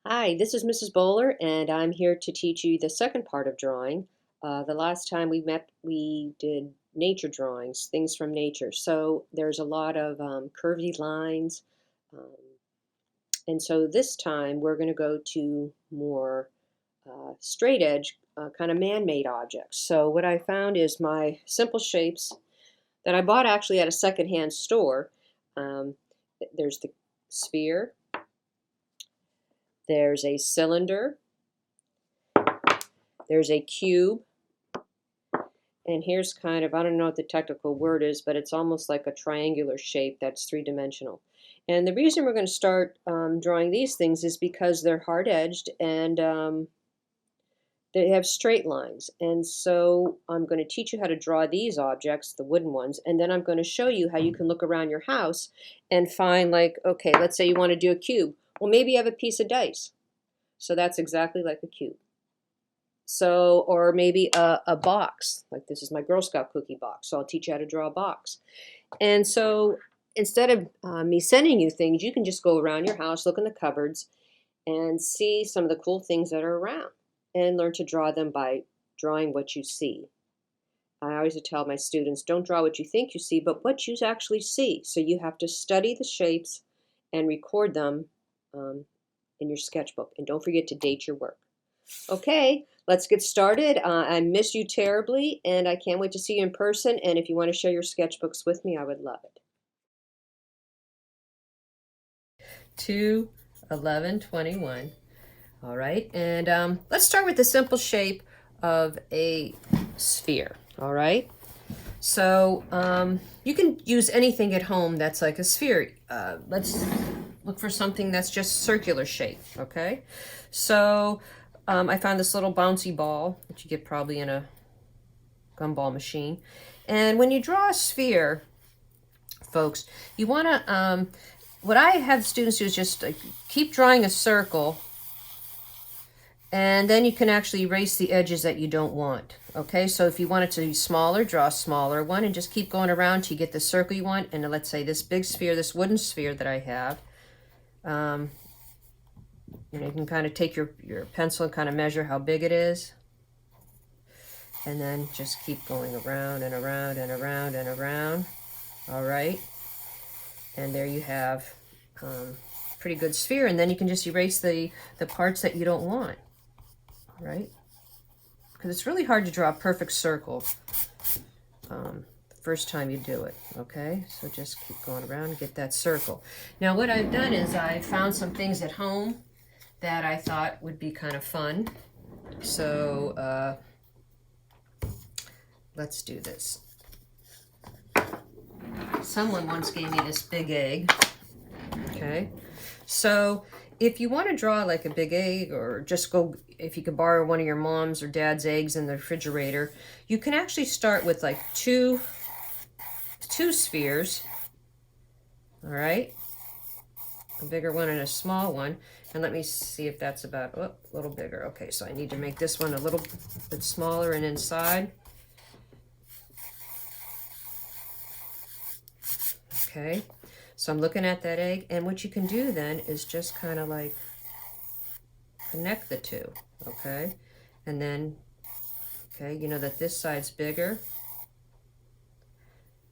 Hi, this is Mrs. Bowler, and I'm here to teach you the second part of drawing. The last time we met, we did nature drawings, things from nature. So there's a lot of curvy lines. Um, and so this time we're going to go to more straight edge, kind of man-made objects. So what I found is my simple shapes that I bought actually at a secondhand store. Um, there's the sphere, there's a cylinder, there's a cube, and here's kind of, I don't know what the technical word is, but it's almost like a triangular shape that's three-dimensional. And the reason we're going to start drawing these things is because they're hard-edged and they have straight lines. And so I'm going to teach you how to draw these objects, the wooden ones, and then I'm going to show you how you can look around your house and find, like, okay, let's say you want to do a cube. Well, maybe you have a piece of dice. So that's exactly like a cube. So, or maybe a box, like this is my Girl Scout cookie box. So I'll teach you how to draw a box. And so instead of me sending you things, you can just go around your house, look in the cupboards, and see some of the cool things that are around and learn to draw them by drawing what you see. I always tell my students, don't draw what you think you see, but what you actually see. So you have to study the shapes and record them in your sketchbook. And don't forget to date your work. Okay, let's get started. I miss you terribly, and I can't wait to see you in person. And if you want to share your sketchbooks with me, I would love it. 2, 11, 21. All right, and let's start with the simple shape of a sphere. All right, so you can use anything at home that's like a sphere. Let's look for something that's just circular shape. Okay, so I found this little bouncy ball that you get probably in a gumball machine. And when you draw a sphere, folks, you want to, what I have students do is just keep drawing a circle, and then you can actually erase the edges that you don't want. Okay, so if you want it to be smaller, draw a smaller one and just keep going around till you get the circle you want. And let's say this big sphere, this wooden sphere that I have, you can kind of take your pencil and kind of measure how big it is. And then just keep going around and around and around and around. All right. And there you have pretty good sphere. And then you can just erase the parts that you don't want. All right. Because it's really hard to draw a perfect circle the first time you do it. Okay. So just keep going around and get that circle. Now what I've done is I found some things at home that I thought would be kind of fun. So let's do this. Someone once gave me this big egg. Okay, so if you want to draw like a big egg, or just go, if you can borrow one of your mom's or dad's eggs in the refrigerator, you can actually start with like two spheres. All right, a bigger one and a small one. And let me see if that's about a little bigger. Okay, so I need to make this one a little bit smaller and inside. Okay, so I'm looking at that egg, and what you can do then is just kind of like connect the two, okay? And then, okay, you know that this side's bigger.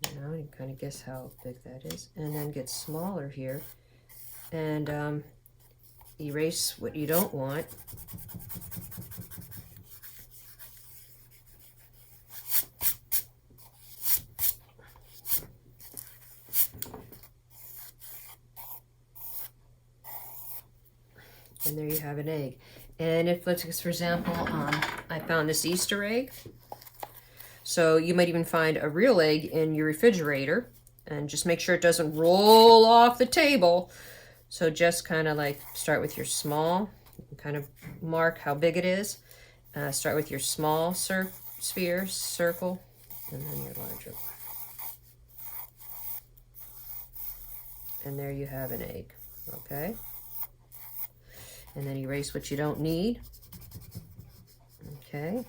You know, you kind of guess how big that is. And then get smaller here. And erase what you don't want. And there you have an egg. And if, let's for example, I found this Easter egg. So you might even find a real egg in your refrigerator, and just make sure it doesn't roll off the table. So just kind of like start with your small, kind of mark how big it is. Start with your small sphere, circle, and then your larger one. And there you have an egg, okay? And then erase what you don't need. Okay.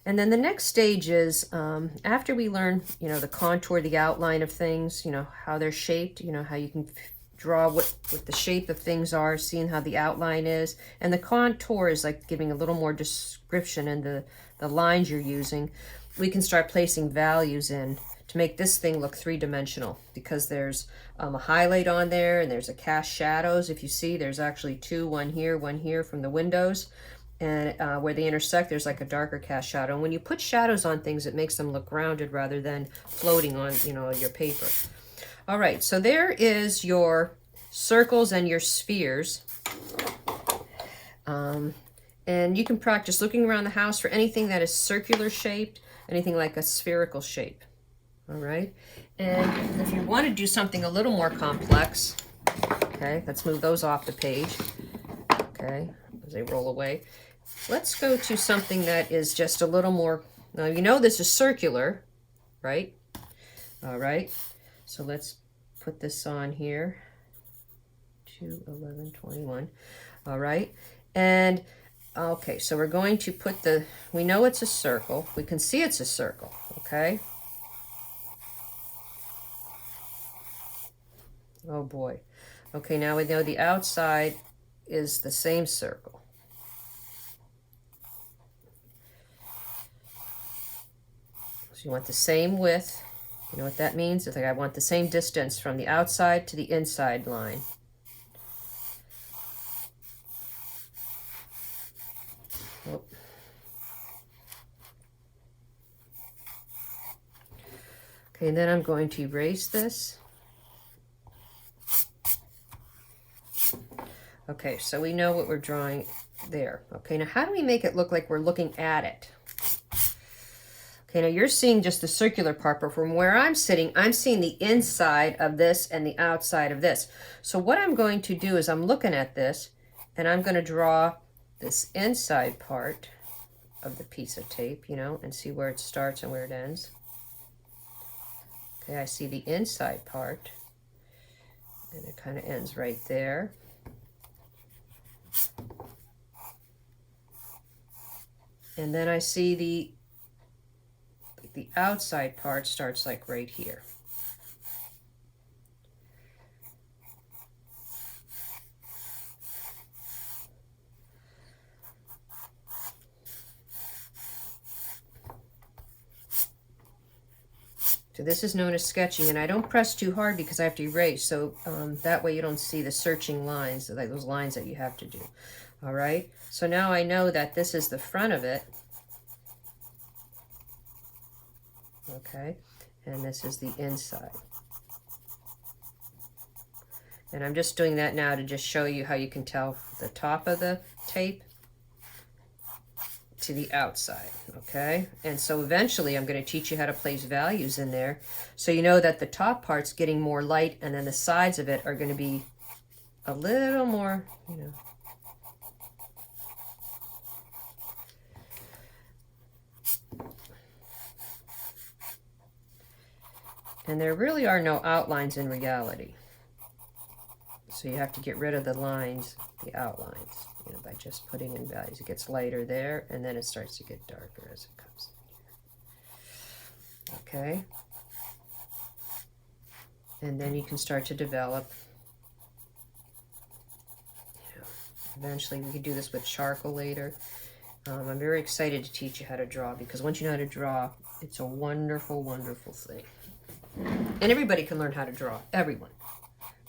And then the next stage is, after we learn, the contour, the outline of things, how they're shaped, how you can draw what the shape of things are, seeing how the outline is. And the contour is like giving a little more description in the lines you're using. We can start placing values in to make this thing look three-dimensional, because there's a highlight on there, and there's a cast shadows. If you see, there's actually two, one here from the windows. And where they intersect, there's like a darker cast shadow. And when you put shadows on things, it makes them look grounded rather than floating on, your paper. All right, so there is your circles and your spheres. And you can practice looking around the house for anything that is circular shaped, anything like a spherical shape. All right, and if you want to do something a little more complex, okay, let's move those off the page, okay, as they roll away. Let's go to something that is just a little more, now you know this is circular, right? All right, so let's put this on here, 2, 11, 21, all right, and okay, so we're going to put we know it's a circle, we can see it's a circle, okay? Oh boy. Okay, now we know the outside is the same circle. So you want the same width. You know what that means? It's like I want the same distance from the outside to the inside line. Oh. Okay, and then I'm going to erase this. Okay, so we know what we're drawing there. Okay, now how do we make it look like we're looking at it? Okay, now you're seeing just the circular part, but from where I'm sitting, I'm seeing the inside of this and the outside of this. So what I'm going to do is I'm looking at this, and I'm going to draw this inside part of the piece of tape, and see where it starts and where it ends. Okay, I see the inside part, and it kind of ends right there. And then I see the outside part starts like right here. So this is known as sketching, and I don't press too hard because I have to erase, so that way you don't see the searching lines, like those lines that you have to do. All right, so now I know that this is the front of it, okay, and this is the inside. And I'm just doing that now to just show you how you can tell the top of the tape to the outside, okay? And so eventually I'm going to teach you how to place values in there, so you know that the top part's getting more light, and then the sides of it are going to be a little more, And there really are no outlines in reality. So you have to get rid of the lines, the outlines, by just putting in values. It gets lighter there, and then it starts to get darker as it comes in here. Okay? And then you can start to develop. Eventually we can do this with charcoal later. I'm very excited to teach you how to draw, because once you know how to draw, it's a wonderful, wonderful thing. And everybody can learn how to draw, everyone.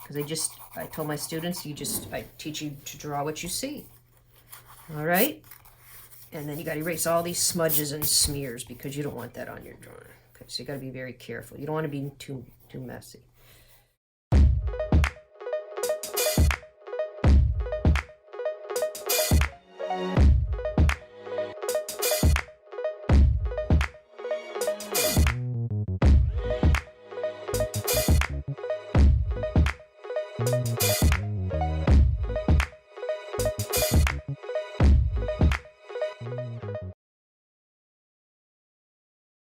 Because I told my students, I teach you to draw what you see. All right? And then you got to erase all these smudges and smears, because you don't want that on your drawing. Okay, so you got to be very careful. You don't want to be too messy.